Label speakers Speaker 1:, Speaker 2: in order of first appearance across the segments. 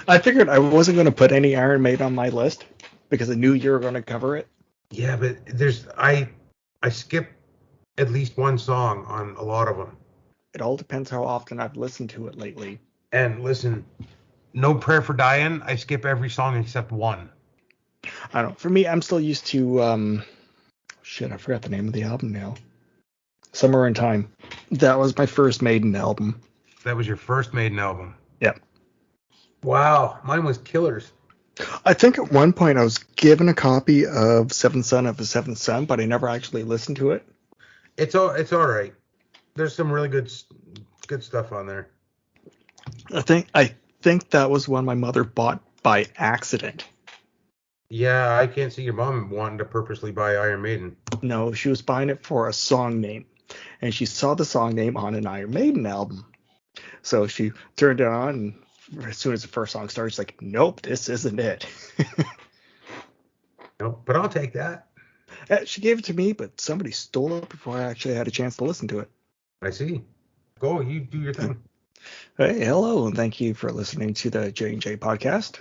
Speaker 1: I figured I wasn't going to put any Iron Maiden on my list because I knew you were going to cover it.
Speaker 2: Yeah, but I skip at least one song on a lot of them.
Speaker 1: It all depends how often I've listened to it lately.
Speaker 2: And listen, No Prayer for Dying, I skip every song except one.
Speaker 1: I don't know. For me, I'm still used to shit. I forgot the name of the album now. Summer in Time. That was my first Maiden album.
Speaker 2: That was your first Maiden album.
Speaker 1: Yeah.
Speaker 2: Wow, mine was Killers.
Speaker 1: I think at one point I was given a copy of Seventh Son of the Seventh Son, but I never actually listened to it.
Speaker 2: It's all right. There's some really good stuff on there.
Speaker 1: I think that was one my mother bought by accident.
Speaker 2: Yeah, I can't see your mom wanting to purposely buy Iron Maiden.
Speaker 1: No, she was buying it for a song name, and she saw the song name on an Iron Maiden album. So she turned it on, and as soon as the first song started, she's like, "Nope, this isn't it."
Speaker 2: No, but I'll take that.
Speaker 1: She gave it to me, but somebody stole it before I actually had a chance to listen to it.
Speaker 2: I see. Go, you do your thing.
Speaker 1: Hey, hello, and thank you for listening to the J&J podcast.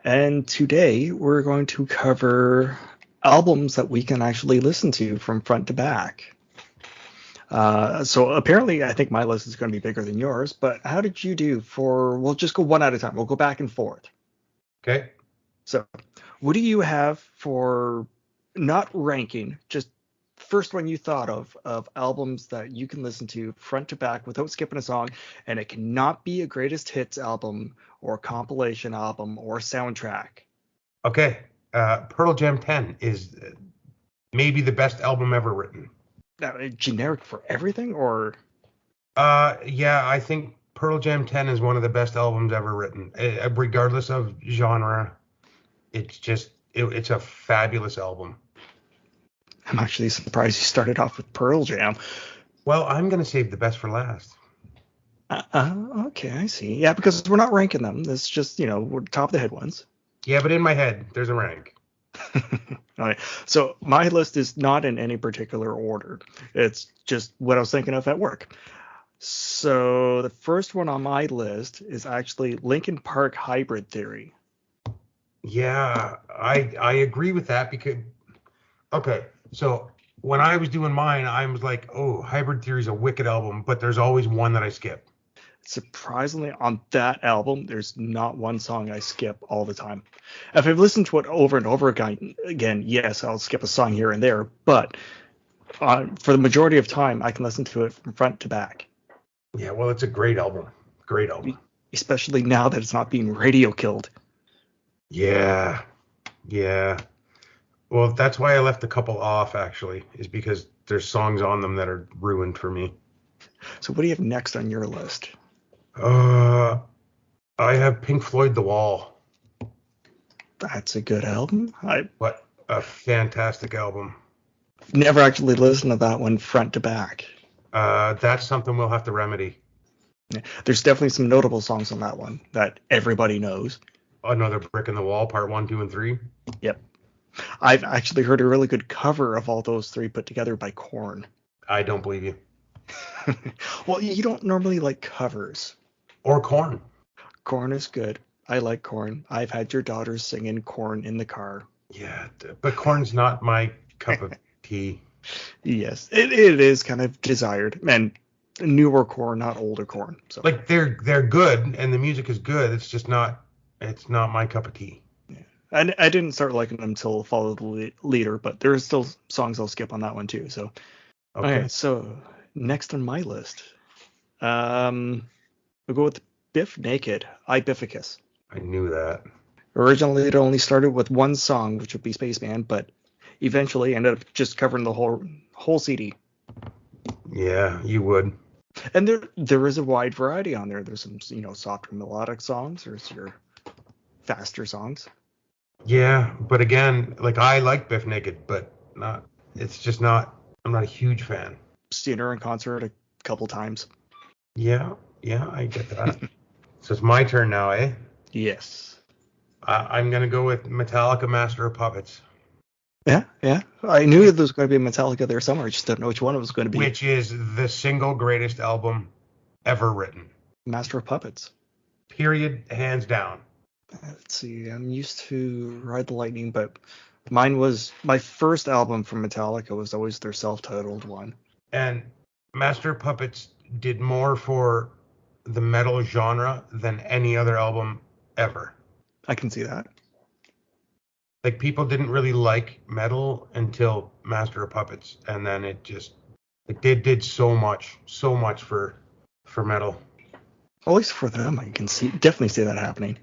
Speaker 1: And today we're going to cover albums that we can actually listen to from front to back. So apparently I think my list is going to be bigger than yours, but how did you do we'll just go one at a time. We'll go back and forth.
Speaker 2: Okay.
Speaker 1: So what do you have for not ranking, just first one you thought of albums that you can listen to front to back without skipping a song, and it cannot be a greatest hits album or compilation album or soundtrack?
Speaker 2: Okay. Pearl Jam 10 is maybe the best album ever written.
Speaker 1: Generic for everything, or?
Speaker 2: Yeah, I think Pearl Jam 10 is one of the best albums ever written, regardless of genre. It's a fabulous album.
Speaker 1: I'm actually surprised you started off with Pearl Jam.
Speaker 2: Well, I'm going to save the best for last.
Speaker 1: Okay, I see. Yeah, because we're not ranking them. It's just, we're top of the head ones.
Speaker 2: Yeah, but in my head, there's a rank.
Speaker 1: All right. So my list is not in any particular order. It's just what I was thinking of at work. So the first one on my list is actually Linkin Park Hybrid Theory.
Speaker 2: Yeah, I agree with that because, okay, so when I was doing mine, I was like, oh, Hybrid Theory is a wicked album, but there's always one that I skip.
Speaker 1: Surprisingly, on that album, there's not one song I skip all the time. If I've listened to it over and over again, yes, I'll skip a song here and there, but for the majority of time, I can listen to it from front to back.
Speaker 2: Yeah, well, it's a great album. Great album.
Speaker 1: Especially now that it's not being radio killed.
Speaker 2: Yeah. Well, that's why I left a couple off, actually, is because there's songs on them that are ruined for me.
Speaker 1: So what do you have next on your list?
Speaker 2: I have Pink Floyd The Wall.
Speaker 1: That's a good album.
Speaker 2: What a fantastic album.
Speaker 1: Never actually listened to that one front to back.
Speaker 2: That's something we'll have to remedy.
Speaker 1: Yeah, there's definitely some notable songs on that one that everybody knows.
Speaker 2: Another Brick in the Wall, part 1, 2, and 3.
Speaker 1: Yep. I've actually heard a really good cover of all those three put together by Korn.
Speaker 2: I don't believe you.
Speaker 1: Well, you don't normally like covers.
Speaker 2: Or Korn.
Speaker 1: Korn is good. I like Korn. I've had your daughter singing Korn in the car.
Speaker 2: Yeah, but Korn's not my cup of tea.
Speaker 1: Yes, it is kind of desired. And newer Korn, not older Korn. So.
Speaker 2: Like they're good and the music is good. It's just not my cup of tea.
Speaker 1: Yeah. I didn't start liking them until Follow the Leader, but there's still songs I'll skip on that one too. So okay, so next on my list, we'll go with Biff Naked, Ibificus.
Speaker 2: I knew that.
Speaker 1: Originally, it only started with one song, which would be Spaceman, but eventually ended up just covering the whole CD.
Speaker 2: Yeah, you would.
Speaker 1: And there is a wide variety on there. There's some, softer melodic songs. There's your faster songs.
Speaker 2: Yeah, but again, like I like Biff Naked, but not. It's just not. I'm not a huge fan.
Speaker 1: Seen her in concert a couple times.
Speaker 2: Yeah, I get that. So it's my turn now, eh?
Speaker 1: Yes.
Speaker 2: I'm gonna go with Metallica, Master of Puppets.
Speaker 1: Yeah. I knew there was going to be Metallica there somewhere. I just don't know which one it was going to be.
Speaker 2: Which is the single greatest album ever written.
Speaker 1: Master of Puppets.
Speaker 2: Period, hands down.
Speaker 1: Let's see. I'm used to Ride the Lightning, but mine was my first album from Metallica was always their self-titled one.
Speaker 2: And Master of Puppets did more for the metal genre than any other album ever.
Speaker 1: I can see that.
Speaker 2: Like, people didn't really like metal until Master of Puppets, and then it just they did so much for metal.
Speaker 1: At least for them, I can definitely see that happening.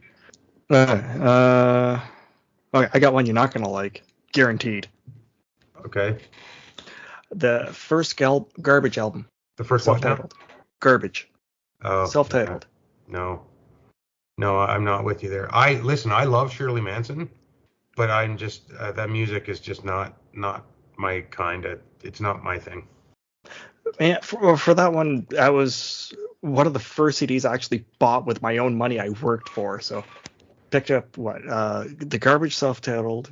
Speaker 1: Okay, I got one you're not gonna like, guaranteed.
Speaker 2: Okay.
Speaker 1: The first Garbage album.
Speaker 2: The first what now?
Speaker 1: Self-titled. Garbage.
Speaker 2: Oh,
Speaker 1: Self-titled.
Speaker 2: No, I'm not with you there. I love Shirley Manson, but I'm just that music is just not my kind. It's not my thing.
Speaker 1: Man, for that one, that was one of the first CDs I actually bought with my own money I worked for. So picked up the Garbage self-titled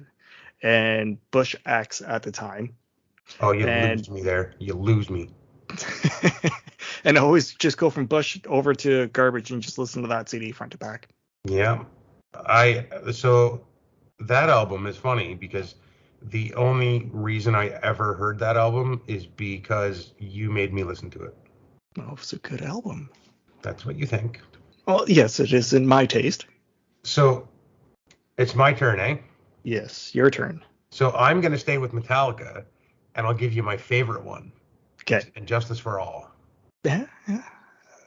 Speaker 1: and Bush X at the time.
Speaker 2: Oh, lose me there. You lose me.
Speaker 1: And I always just go from Bush over to Garbage and just listen to that CD front to back.
Speaker 2: Yeah. So that album is funny because the only reason I ever heard that album is because you made me listen to it.
Speaker 1: Oh, it's a good album.
Speaker 2: That's what you think.
Speaker 1: Well, yes, it is in my taste.
Speaker 2: So it's my turn, eh?
Speaker 1: Yes, your turn.
Speaker 2: So I'm going to stay with Metallica, and I'll give you my favorite one.
Speaker 1: Okay.
Speaker 2: And Justice for All.
Speaker 1: Yeah.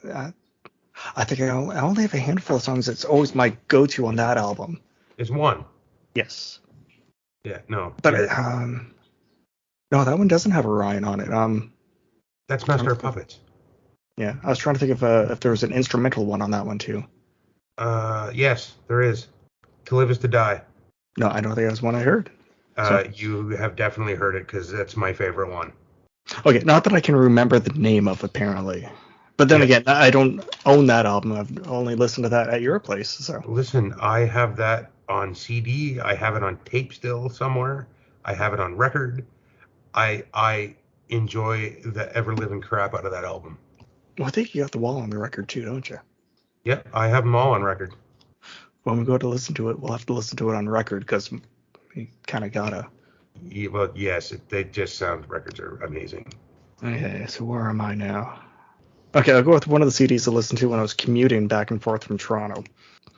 Speaker 1: I think I only have a handful of songs that's always my go-to on that album.
Speaker 2: Is one.
Speaker 1: Yes.
Speaker 2: Yeah, no.
Speaker 1: But no, that one doesn't have Orion on it.
Speaker 2: That's Master of Puppets.
Speaker 1: Yeah, I was trying to think if there was an instrumental one on that one too.
Speaker 2: Yes, there is. To Live Is to Die.
Speaker 1: No, I don't think that was one I heard.
Speaker 2: You have definitely heard it because that's my favorite one.
Speaker 1: Okay, not that I can remember the name of, apparently. But then again, I don't own that album. I've only listened to that at your place. So
Speaker 2: listen, I have that on CD. I have it on tape still somewhere. I have it on record. I enjoy the ever-living crap out of that album.
Speaker 1: Well, I think you got The Wall on the record too, don't you?
Speaker 2: Yep, I have them all on record.
Speaker 1: When we go to listen to it, we'll have to listen to it on record because we kind of gotta.
Speaker 2: Yeah, well, yes, they just sound, records are amazing.
Speaker 1: Okay, so where am I now? Okay, I'll go with one of the CDs I listened to when I was commuting back and forth from Toronto.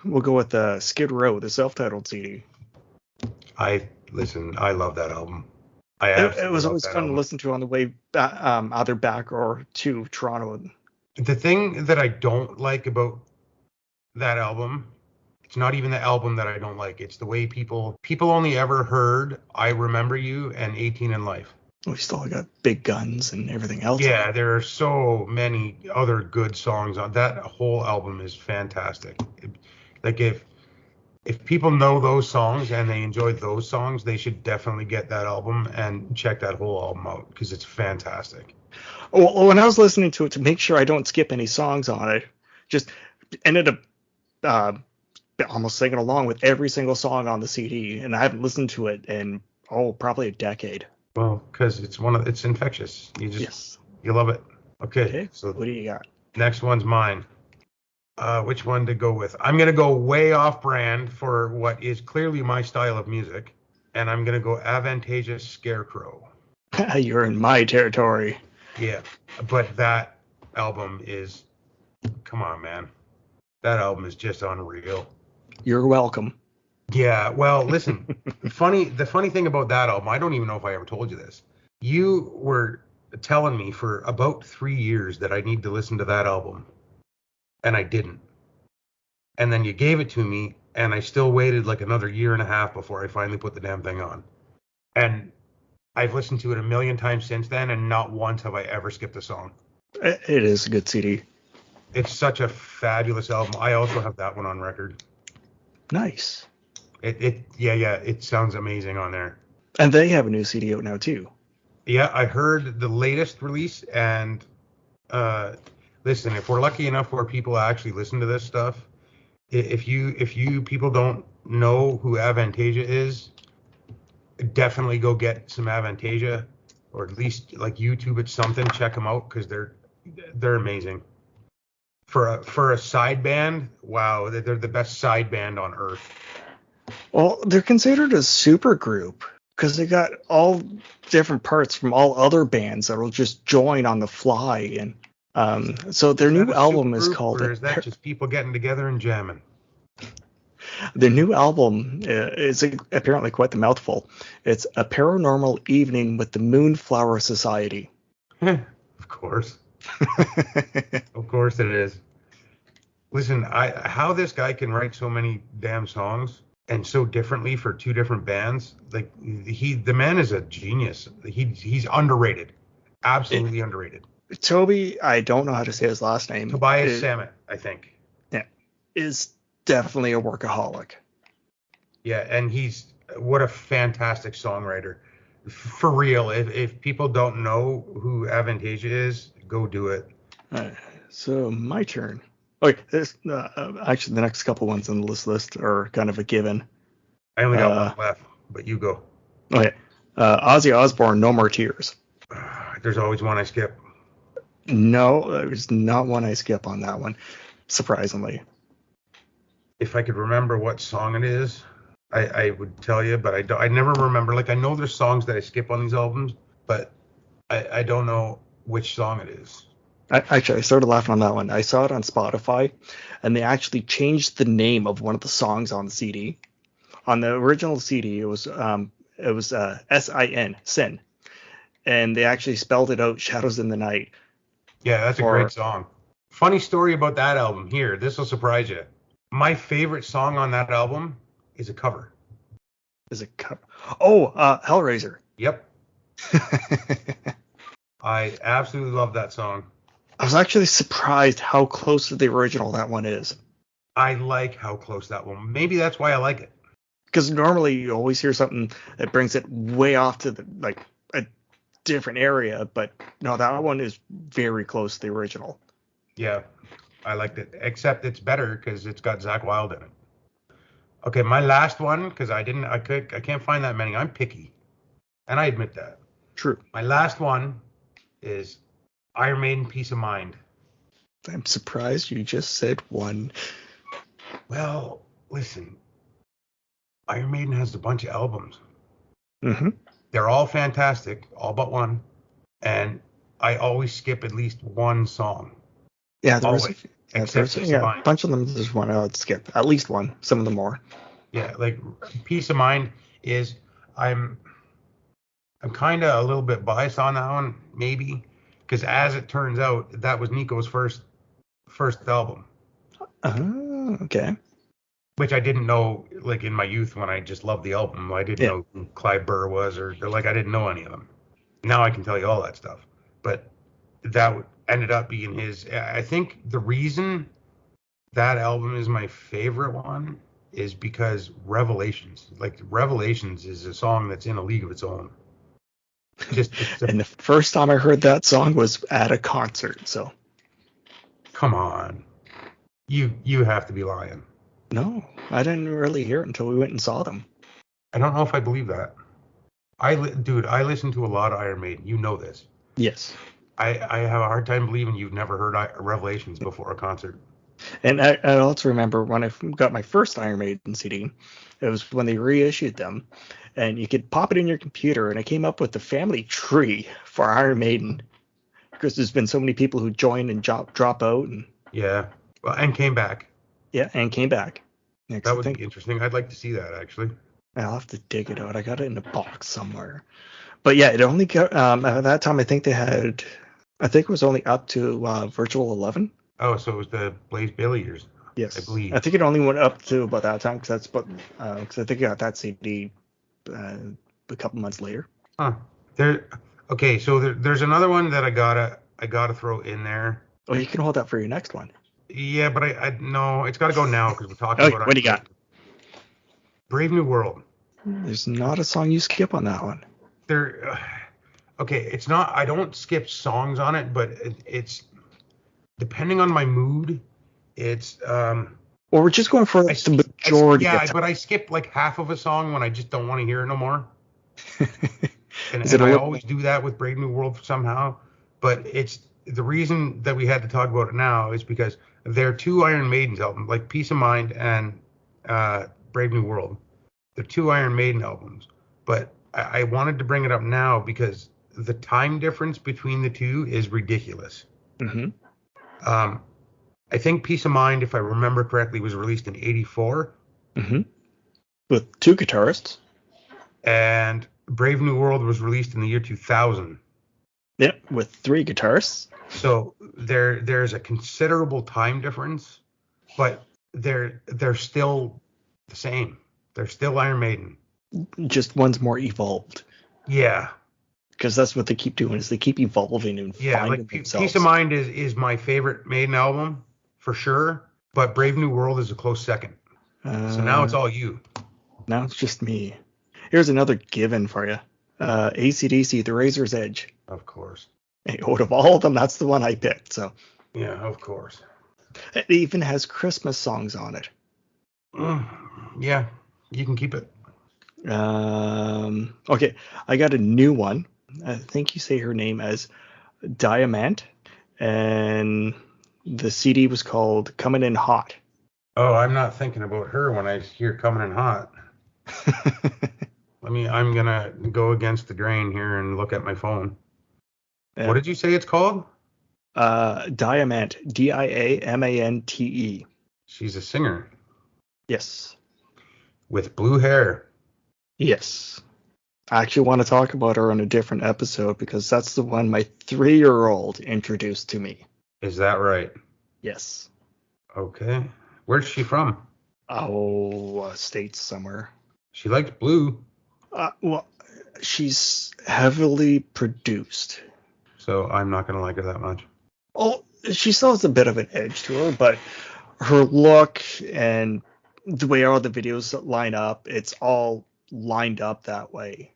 Speaker 1: We'll go with Skid Row, the self-titled CD.
Speaker 2: I love that album.
Speaker 1: It was always fun to listen to on the way either back or to Toronto.
Speaker 2: The thing that I don't like about that album, it's not even the album that I don't like. It's the way people only ever heard I Remember You and 18 in Life.
Speaker 1: We still got Big Guns and everything else.
Speaker 2: Yeah, there are so many other good songs on that. Whole album is fantastic. Like, if people know those songs and they enjoy those songs, they should definitely get that album and check that whole album out because it's fantastic.
Speaker 1: Well, when I was listening to it to make sure I don't skip any songs on it, just ended up almost singing along with every single song on the CD, and I haven't listened to it in probably a decade.
Speaker 2: Well, because it's infectious. You love it. Okay, so
Speaker 1: what do you got?
Speaker 2: Next one's mine. Which one to go with? I'm gonna go way off brand for what is clearly my style of music, and I'm gonna go Avantasia Scarecrow.
Speaker 1: You're in my territory.
Speaker 2: Yeah, but that album is, come on, man. That album is just unreal.
Speaker 1: You're welcome.
Speaker 2: Yeah, well, listen, the funny thing about that album, I don't even know if I ever told you this. You were telling me for about 3 years that I need to listen to that album, and I didn't. And then you gave it to me, and I still waited like another year and a half before I finally put the damn thing on. And I've listened to it a million times since then, and not once have I ever skipped a song.
Speaker 1: It is a good CD.
Speaker 2: It's such a fabulous album. I also have that one on record.
Speaker 1: Nice.
Speaker 2: It sounds amazing on there.
Speaker 1: And they have a new CD out now too.
Speaker 2: Yeah, I heard the latest release, and listen, if we're lucky enough where people actually listen to this stuff, if you people don't know who Avantasia is, definitely go get some Avantasia, or at least like YouTube it something, check them out because they're amazing. For a side band, wow, they're the best side band on earth.
Speaker 1: Well, they're considered a super group because they got all different parts from all other bands that will just join on the fly. And so their new album is called.
Speaker 2: Or is that just people getting together and jamming?
Speaker 1: The new album is apparently quite the mouthful. It's A Paranormal Evening with the Moonflower Society.
Speaker 2: Of course. Of course it is. Listen, how this guy can write so many damn songs and so differently for two different bands, like the man is a genius. He's underrated. Absolutely underrated.
Speaker 1: Toby, I don't know how to say his last name.
Speaker 2: Tobias Sammet, I think.
Speaker 1: Yeah, is definitely a workaholic.
Speaker 2: Yeah, and what a fantastic songwriter. For real, if people don't know who Avantasia is, go do it.
Speaker 1: So my turn. Okay, actually the next couple ones on the list are kind of a given.
Speaker 2: I only got one left, but you go.
Speaker 1: Okay, Ozzy Osbourne, No More Tears.
Speaker 2: There's always one I skip.
Speaker 1: No, there's not one I skip on that one, surprisingly.
Speaker 2: If I could remember what song it is, I would tell you, but I never remember. Like, I know there's songs that I skip on these albums, but I don't know which song it is.
Speaker 1: I started laughing on that one. I saw it on Spotify, and they actually changed the name of one of the songs on the CD. On the original CD, it was S-I-N, Sin, and they actually spelled it out, Shadows in the Night.
Speaker 2: Yeah, that's a great song. Funny story about that album here. This will surprise you. My favorite song on that album is a cover.
Speaker 1: Is a cover? Oh, Hellraiser.
Speaker 2: Yep. I absolutely love that song.
Speaker 1: I was actually surprised how close to the original that one is.
Speaker 2: I like how close that one. Maybe that's why I like it.
Speaker 1: Because normally you always hear something that brings it way off to a different area, but no, that one is very close to the original.
Speaker 2: Yeah, I liked it. Except it's better because it's got Zakk Wylde in it. Okay, my last one, because I can't find that many. I'm picky, and I admit that.
Speaker 1: True.
Speaker 2: My last one is Iron Maiden, Peace of Mind.
Speaker 1: I'm surprised you just said one.
Speaker 2: Well, listen, Iron Maiden has a bunch of albums.
Speaker 1: Mm-hmm.
Speaker 2: They're all fantastic, all but one, and I always skip at least one song.
Speaker 1: Yeah, there's a bunch of them. There's one I would skip, at least one. Some of them more.
Speaker 2: Yeah, like Peace of Mind is I'm kind of a little bit biased on that one, maybe, because as it turns out, that was Nico's first album.
Speaker 1: Oh, okay.
Speaker 2: Which I didn't know, like in my youth when I just loved the album. I didn't know who Clive Burr was, or like I didn't know any of them. Now I can tell you all that stuff. But that ended up being his. I think the reason that album is my favorite one is because Revelations is a song that's in a league of its own.
Speaker 1: And the first time I heard that song was at a concert. So
Speaker 2: come on, you have to be lying.
Speaker 1: No, I didn't really hear it until we went and saw them.
Speaker 2: I don't know if I believe that. I listen to a lot of Iron Maiden. You know this.
Speaker 1: Yes.
Speaker 2: I have a hard time believing you've never heard Revelations before a concert.
Speaker 1: And I also remember when I got my first Iron Maiden CD, it was when they reissued them, and you could pop it in your computer, and it came up with the family tree for Iron Maiden, because there's been so many people who joined and drop out. And
Speaker 2: yeah, well, and came back.
Speaker 1: Yeah, and came back.
Speaker 2: That would be interesting. I'd like to see that, actually.
Speaker 1: I'll have to dig it out. I got it in a box somewhere. But yeah, it only got, at that time, I think it was only up to Virtual 11.
Speaker 2: Oh, so it was the Blaze Bayley years.
Speaker 1: Yes.
Speaker 2: I believe.
Speaker 1: I think it only went up to about that time, because I think I got that CD a couple months later.
Speaker 2: Huh. Okay, so there's another one that I gotta throw in there.
Speaker 1: Oh, you can hold that for your next one.
Speaker 2: Yeah, but I no, it's got to go now because we're talking about.
Speaker 1: What do you got?
Speaker 2: Brave New World.
Speaker 1: There's not a song you skip on that one.
Speaker 2: Okay, it's not. I don't skip songs on it, but it's depending on my mood. It's
Speaker 1: Or we're just going for the majority.
Speaker 2: But I skip like half of a song when I just don't want to hear it no more. and I always do that with Brave New World somehow. But it's the reason that we had to talk about it now is because They're two Iron Maidens albums, like Peace of Mind and Brave New World. They're two Iron Maiden albums. But I wanted to bring it up now because the time difference between the two is ridiculous.
Speaker 1: Mm-hmm.
Speaker 2: I think Peace of Mind, if I remember correctly, was released in '84.
Speaker 1: Mm-hmm. With two guitarists.
Speaker 2: And Brave New World was released in the year 2000.
Speaker 1: Yep, with three guitarists.
Speaker 2: So there's a considerable time difference, but they're still the same. They're still Iron Maiden.
Speaker 1: Just one's more evolved.
Speaker 2: Yeah.
Speaker 1: Because that's what they keep doing, is they keep evolving and finding
Speaker 2: like
Speaker 1: themselves.
Speaker 2: Peace of Mind is my favorite Maiden album for sure, but Brave New World is a close second. So now it's all you.
Speaker 1: Now it's just me. Here's another given for you. AC/DC, The Razor's Edge.
Speaker 2: Of course.
Speaker 1: Out of all of them, that's the one I picked. So
Speaker 2: yeah, of course.
Speaker 1: It even has Christmas songs on it.
Speaker 2: Yeah, you can keep it.
Speaker 1: Okay, I got a new one. I think you say her name as Diamant, and the CD was called Coming In Hot.
Speaker 2: Oh, I'm not thinking about her when I hear Coming In Hot. I'm gonna go against the grain here and look at my phone. Yeah. What did you say it's called?
Speaker 1: Diamante, Diamante.
Speaker 2: She's a singer.
Speaker 1: Yes.
Speaker 2: With blue hair.
Speaker 1: Yes. I actually want to talk about her on a different episode because that's the one my 3-year-old introduced to me.
Speaker 2: Is that right?
Speaker 1: Yes.
Speaker 2: Okay. Where's she from?
Speaker 1: Oh, States somewhere.
Speaker 2: She likes blue.
Speaker 1: Well, she's heavily produced.
Speaker 2: So I'm not going to like her that much.
Speaker 1: Oh, she still has a bit of an edge to her, but her look and the way all the videos line up, it's all lined up that way.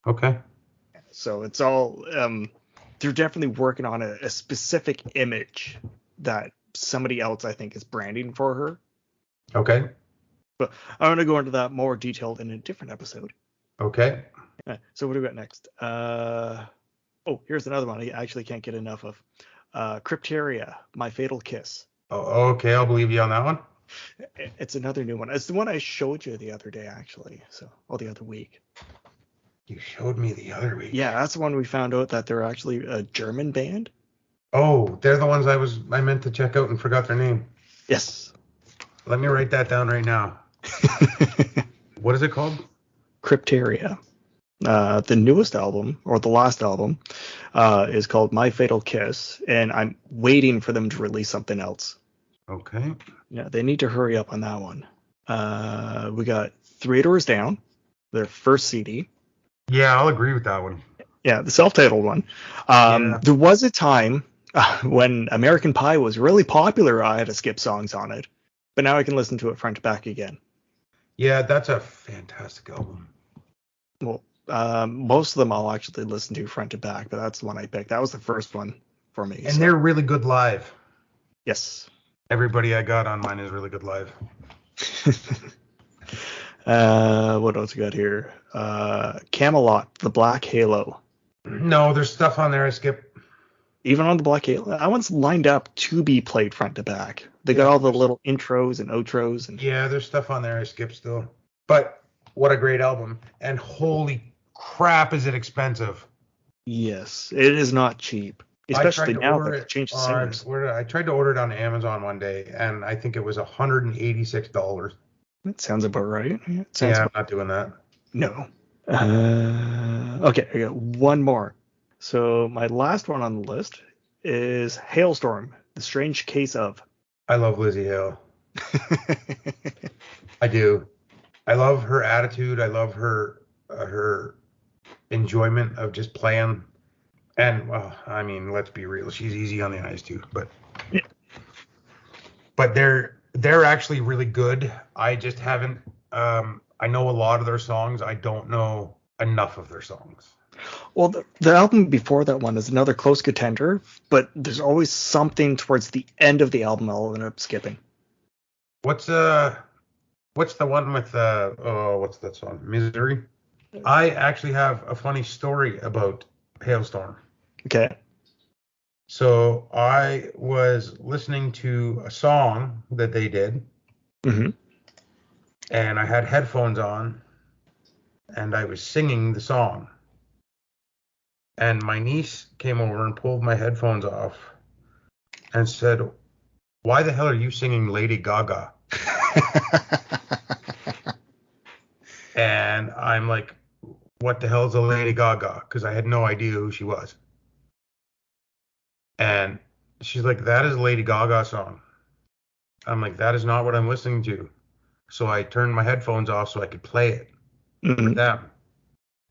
Speaker 2: Okay.
Speaker 1: So it's all, they're definitely working on a specific image that somebody else, I think, is branding for her.
Speaker 2: Okay.
Speaker 1: But I'm going to go into that more detailed in a different episode.
Speaker 2: Okay.
Speaker 1: So what do we got next? Here's another one I actually can't get enough of. Crypteria, My Fatal Kiss.
Speaker 2: Oh, okay, I'll believe you on that one.
Speaker 1: It's another new one. It's the one I showed you the other day, actually. The other week.
Speaker 2: You showed me the other week.
Speaker 1: Yeah, that's the one we found out that they're actually a German band.
Speaker 2: Oh, they're the ones I meant to check out and forgot their name.
Speaker 1: Yes.
Speaker 2: Let me write that down right now. What is it called?
Speaker 1: Crypteria. The newest album, or the last album, is called My Fatal Kiss, and I'm waiting for them to release something else.
Speaker 2: Okay.
Speaker 1: Yeah, they need to hurry up on that one. We got Three Doors Down, their first CD.
Speaker 2: Yeah, I'll agree with that one.
Speaker 1: Yeah, the self-titled one. There was a time when American Pie was really popular. I had to skip songs on it, but now I can listen to it front to back again.
Speaker 2: Yeah, that's a fantastic album.
Speaker 1: Well, most of them I'll actually listen to front to back, but that's the one I picked. That was the first one for me.
Speaker 2: And they're really good live.
Speaker 1: Yes.
Speaker 2: Everybody I got on mine is really good live.
Speaker 1: What else we got here? Camelot, The Black Halo.
Speaker 2: No, there's stuff on there I skip.
Speaker 1: Even on The Black Halo, that one's lined up to be played front to back. They got all the little intros and outros.
Speaker 2: Yeah, there's stuff on there I skip still. But what a great album. And holy crap, is it expensive.
Speaker 1: Yes, it is not cheap. Especially now that they changed the singers.
Speaker 2: I tried to order it on Amazon one day, and I think it was $186.
Speaker 1: That sounds about right.
Speaker 2: I'm not doing that.
Speaker 1: No. Okay, I got one more. So my last one on the list is Hailstorm, The Strange Case of.
Speaker 2: I love Lzzy Hale. I do. I love her attitude. I love her enjoyment of just playing. And, well, I mean, let's be real. She's easy on the eyes, too. But
Speaker 1: yeah.
Speaker 2: But they're actually really good. I just haven't. I know a lot of their songs. I don't know enough of their songs.
Speaker 1: Well, the album before that one is another close contender, but there's always something towards the end of the album I'll end up skipping.
Speaker 2: What's the one with what's that song? Misery. I actually have a funny story about Hailstorm.
Speaker 1: Okay.
Speaker 2: So I was listening to a song that they did,
Speaker 1: Mm-hmm.
Speaker 2: and I had headphones on, and I was singing the song. And my niece came over and pulled my headphones off and said, "Why the hell are you singing Lady Gaga?" And I'm like, "What the hell is a Lady Gaga?" Because I had no idea who she was. And she's like, "That is a Lady Gaga song." I'm like, "That is not what I'm listening to." So I turned my headphones off so I could play it for
Speaker 1: Mm-hmm.
Speaker 2: them.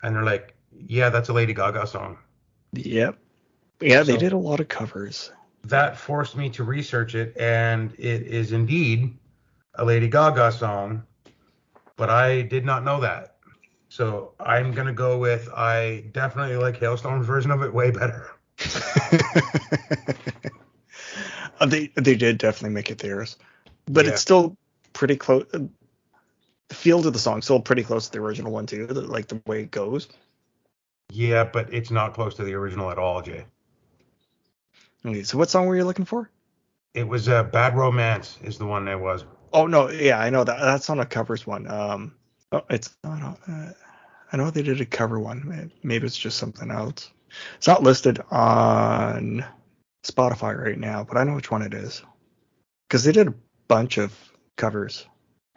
Speaker 2: And they're like, "Yeah, that's a Lady Gaga song."
Speaker 1: Yep. Yeah, they
Speaker 2: So
Speaker 1: did a lot of covers.
Speaker 2: that forced me to research it, and it is indeed a Lady Gaga song, but I did not know that. So I'm gonna go with I definitely like Hailstorm's version of it way better.
Speaker 1: They did definitely make it theirs, but
Speaker 2: Yeah,
Speaker 1: it's still pretty close. The feel to the song still pretty close to the original one too, like the way it goes.
Speaker 2: yeah, but it's not close to the original at all, Jay.
Speaker 1: Okay, so what song were you looking for?
Speaker 2: It was Bad Romance is the one that was.
Speaker 1: Oh no, yeah, I know that's on a covers one. Oh, it's not. I know they did a cover one. Maybe it's just something else. It's not listed on Spotify right now, but I know which one it is because they did a bunch of covers.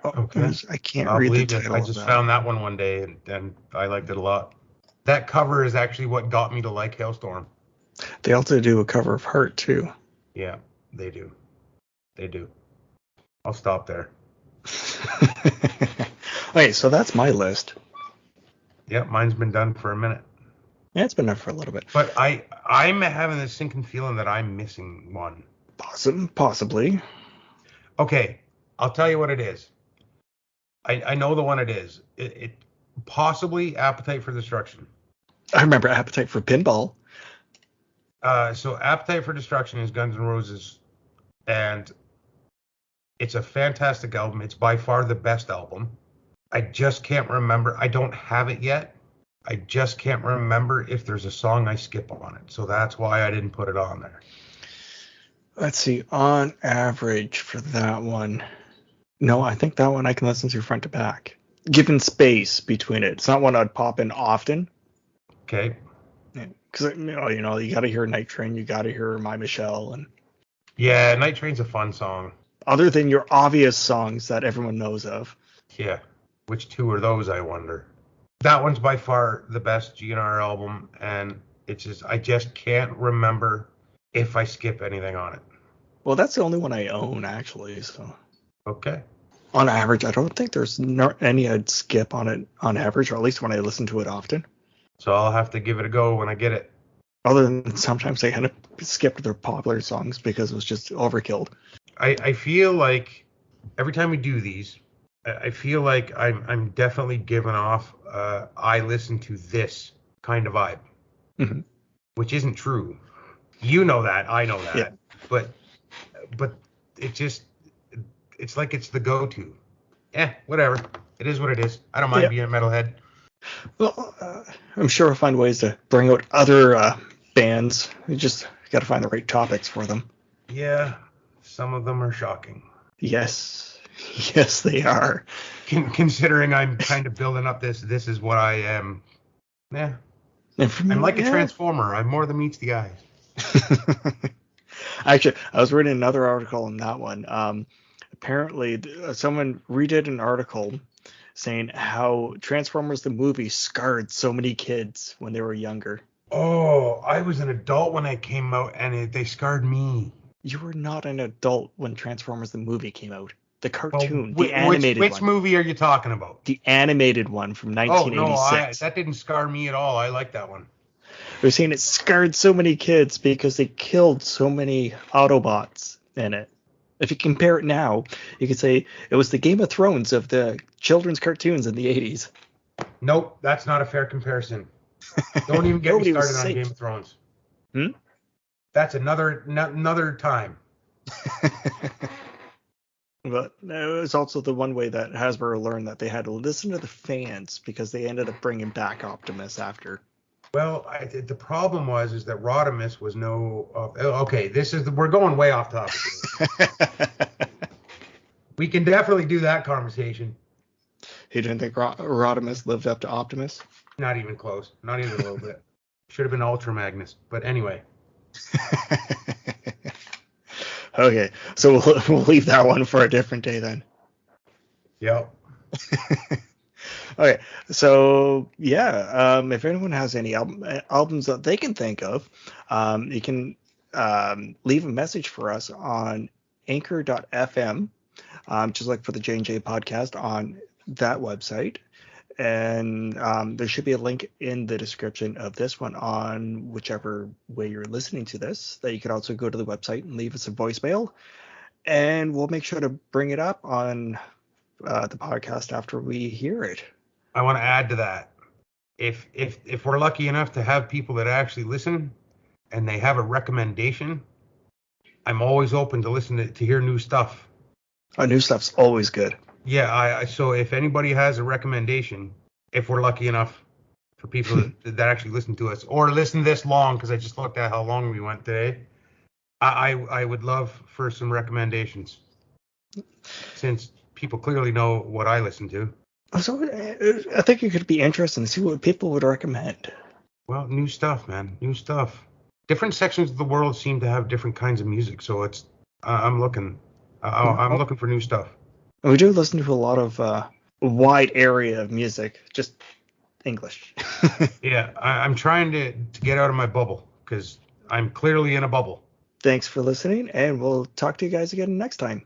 Speaker 1: Oh,
Speaker 2: Okay,
Speaker 1: I can't
Speaker 2: I'll
Speaker 1: read the
Speaker 2: believe it. I
Speaker 1: title of
Speaker 2: just
Speaker 1: that
Speaker 2: found
Speaker 1: one.
Speaker 2: that one day, and I liked it a lot. That cover is actually what got me to like Hailstorm.
Speaker 1: They also do a cover of Heart too.
Speaker 2: Yeah, they do. They do. I'll stop there.
Speaker 1: Okay, so that's my list.
Speaker 2: Yeah, mine's been done for a minute.
Speaker 1: Yeah, it's been there for a little bit.
Speaker 2: But I'm having this sinking feeling that I'm missing one.
Speaker 1: Possibly.
Speaker 2: Okay, I'll tell you what it is. I know the one it is. It possibly Appetite for Destruction.
Speaker 1: I remember Appetite for Pinball.
Speaker 2: So Appetite for Destruction is Guns N' Roses, and it's a fantastic album. It's by far the best album. I just can't remember. I don't have it yet. I just can't remember if there's a song I skip on it. So that's why I didn't put it on there.
Speaker 1: Let's see, on average for that one. No, I think that one I can listen to front to back. Given space between it. It's not one I'd pop in often.
Speaker 2: Okay.
Speaker 1: Because, you got to hear Night Train, you got to hear My Michelle, and
Speaker 2: Yeah, Night Train's a fun song.
Speaker 1: other than your obvious songs that everyone knows of.
Speaker 2: Yeah. Which two are those, I wonder? That one's by far the best GNR album, and I just can't remember if I skip anything on it.
Speaker 1: Well, that's the only one I own, actually. So
Speaker 2: Okay.
Speaker 1: on average, I don't think there's any I'd skip on it on average, or at least when I listen to it often.
Speaker 2: So I'll have to give it a go when I get it.
Speaker 1: Other than sometimes I end up skipped their popular songs because it was just overkill.
Speaker 2: I feel like every time we do these, I feel like I'm definitely giving off I listen to this kind of vibe,
Speaker 1: Mm-hmm.
Speaker 2: which isn't true. You know that, I know
Speaker 1: Yeah.
Speaker 2: that, but it's like it's the go-to. Whatever. It is what it is. I don't mind
Speaker 1: Yeah.
Speaker 2: being a metalhead.
Speaker 1: Well, I'm sure we'll find ways to bring out other bands. We just got to find the right topics for them.
Speaker 2: Yeah, some of them are shocking.
Speaker 1: Yes. Yes, they are.
Speaker 2: Considering I'm kind of building up this is what I am. Yeah.
Speaker 1: And for me,
Speaker 2: I'm like a
Speaker 1: yeah.
Speaker 2: transformer. I'm more than meets the eye.
Speaker 1: Actually, I was reading another article on that one. Apparently, someone redid an article saying how Transformers the movie scarred so many kids when they were younger.
Speaker 2: Oh, I was an adult when it came out, and they scarred me.
Speaker 1: You were not an adult when Transformers the movie came out. The
Speaker 2: Well,
Speaker 1: cartoon, the animated
Speaker 2: which
Speaker 1: one.
Speaker 2: movie are you talking about?
Speaker 1: The animated one from
Speaker 2: Oh no,
Speaker 1: 1986.
Speaker 2: that didn't scar me at all. I like that one.
Speaker 1: They're saying it scarred so many kids because they killed so many Autobots in it. If you compare it now, you could say it was the Game of Thrones of the children's cartoons in the 80s.
Speaker 2: Nope, that's not a fair comparison. Don't even get me
Speaker 1: Nobody was
Speaker 2: started on
Speaker 1: safe.
Speaker 2: Game of Thrones.
Speaker 1: Hmm?
Speaker 2: That's another time.
Speaker 1: But it was also the one way that Hasbro learned that they had to listen to the fans because they ended up bringing back Optimus after.
Speaker 2: Well, the problem is that Rodimus was no. Okay, we're going way off topic here. We can definitely do that conversation.
Speaker 1: He didn't think Rodimus lived up to Optimus?
Speaker 2: Not even close. Not even a little bit. Should have been Ultra Magnus. But anyway.
Speaker 1: Okay, so we'll leave that one for a different day then.
Speaker 2: Yep.
Speaker 1: Okay, so yeah, if anyone has any albums that they can think of, you can leave a message for us on anchor.fm, just like for the J&J podcast on that website. And there should be a link in the description of this one on whichever way you're listening to this, that you could also go to the website and leave us a voicemail. And we'll make sure to bring it up on the podcast after we hear it.
Speaker 2: I want to add to that. If we're lucky enough to have people that actually listen and they have a recommendation, I'm always open to listen to hear new stuff.
Speaker 1: New stuff's always good.
Speaker 2: Yeah, so if anybody has a recommendation, if we're lucky enough for people that actually listen to us or listen this long, because I just looked at how long we went today, I would love for some recommendations, since people clearly know what I listen to.
Speaker 1: So I think it could be interesting to see what people would recommend.
Speaker 2: Well, new stuff, man, new stuff. Different sections of the world seem to have different kinds of music, so it's I'm looking for new stuff.
Speaker 1: We do listen to a lot of wide area of music, just English.
Speaker 2: Yeah, I'm trying to get out of my bubble, because I'm clearly in a bubble.
Speaker 1: Thanks for listening, and we'll talk to you guys again next time.